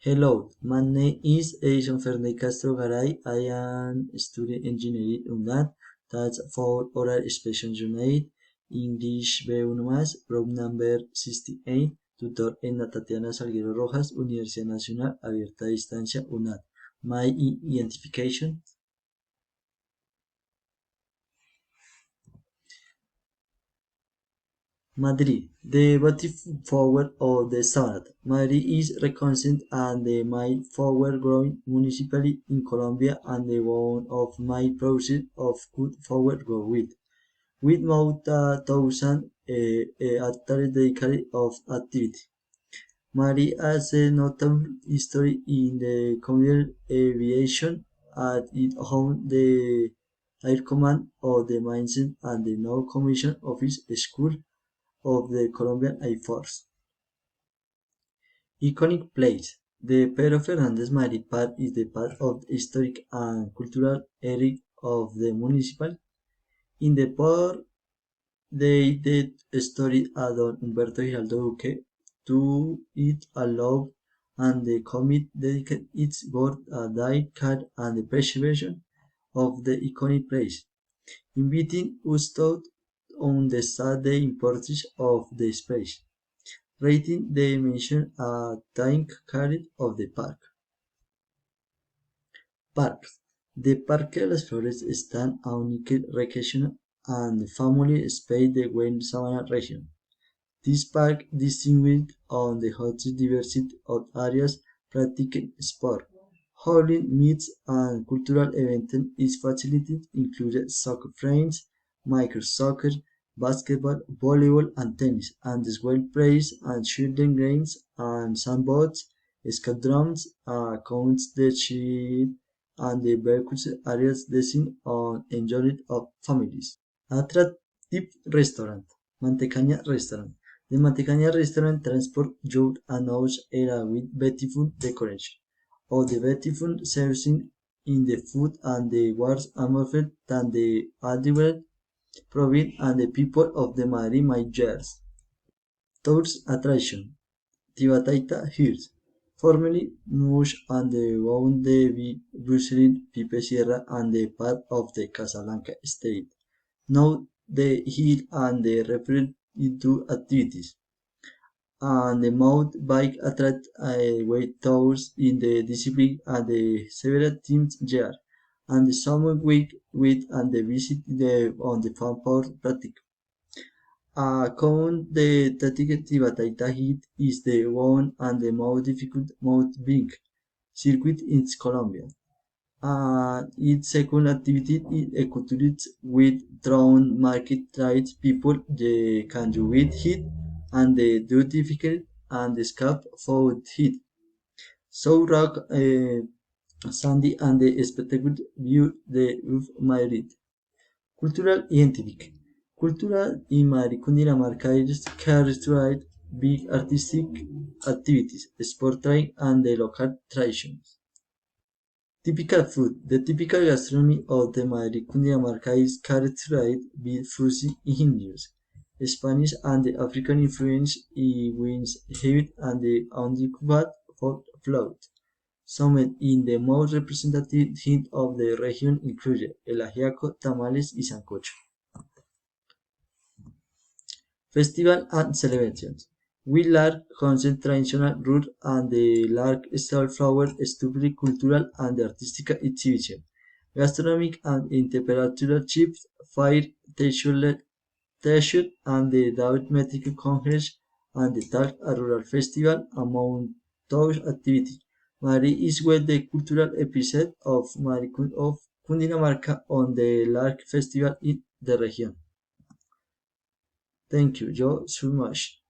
Hello, my name is Edison Ferney Castro Garay. I am studying engineering UNAD. That's for Oral Expression Unit, English B1+, room number 68, tutor Edna Tatiana Salguero Rojas, Universidad Nacional Abierta a Distancia UNAD. My identification. Madrid, the votive forward of the South. Madrid is recognized as the most forward-growing municipality in Colombia and the one of my process of good forward-growth with more than 1,000 hectares dedicated of activity. Madrid has a notable history in the commercial aviation as it owned the Air Command of the Mines and the Naval Commission Office School of the Colombian Air Force. Iconic place. The Pedro Fernández Madrid Park is the part of the historic and cultural area of the municipal. In the park, they did story a Don Humberto Giraldo Duque to it alone and the committee dedicated its board a die card and the preservation of the iconic place, inviting us to understand the importance of the space. Rating the dimension a time carried of the park. Parks. The Parque de las Flores está a unique recreation and family space the Wayne Savannah region. This park distinguished on the hottest diversity of areas practicing sport, holding meets and cultural events. Its facilities include soccer frames, micro soccer, basketball, volleyball, and tennis, and as well plays and children games and sandbox, escadrons, counts the sheep and the vehicles areas designed on enjoyed of families. Attractive restaurant, Mantecaña restaurant. The Mantecaña restaurant transport youth and house area with beautiful decoration. Of the beautiful servicing in the food and the wars amongst than the audible province and the people of the Madrid Majors. Tourist attraction. Tibataita Hills. Formerly Mush and the Wound de Bushrin, Pipe Sierra and the part of the Casablanca state. Now the hill and the referred into activities. And the mountain bike attract weight tours in the discipline and the several teams there. And the summer week with and the visit the on the farm power practice. Common the tactic Bataita hit is the one and the most difficult Mount Big circuit in Colombia. Its second activity is ecotourism with drone market trades people they can do with heat and the do difficult and the scalp for heat. So rock sandy and the spectacular view the of Madrid. Cultural identity. Cultural in Madrid Cundinamarca is characterized by artistic activities, sport trade and the local traditions. Typical food. The typical gastronomy of the Madrid Cundinamarca is characterized by fusion Indians, Spanish and the African influence in wines heavy and the undecorated float. Some in the most representative hint of the region include el ajiaco, tamales y sancocho. Festival and celebrations. We large concept traditional root and the large style flower stupidly cultural and artistic exhibition. Gastronomic and interpretation chips, fire, T-shirt and the David Medical Congress and the Talk a Rural Festival among those activities. Mari is well the cultural episode of of Cundinamarca on the large festival in the region. Thank you so much.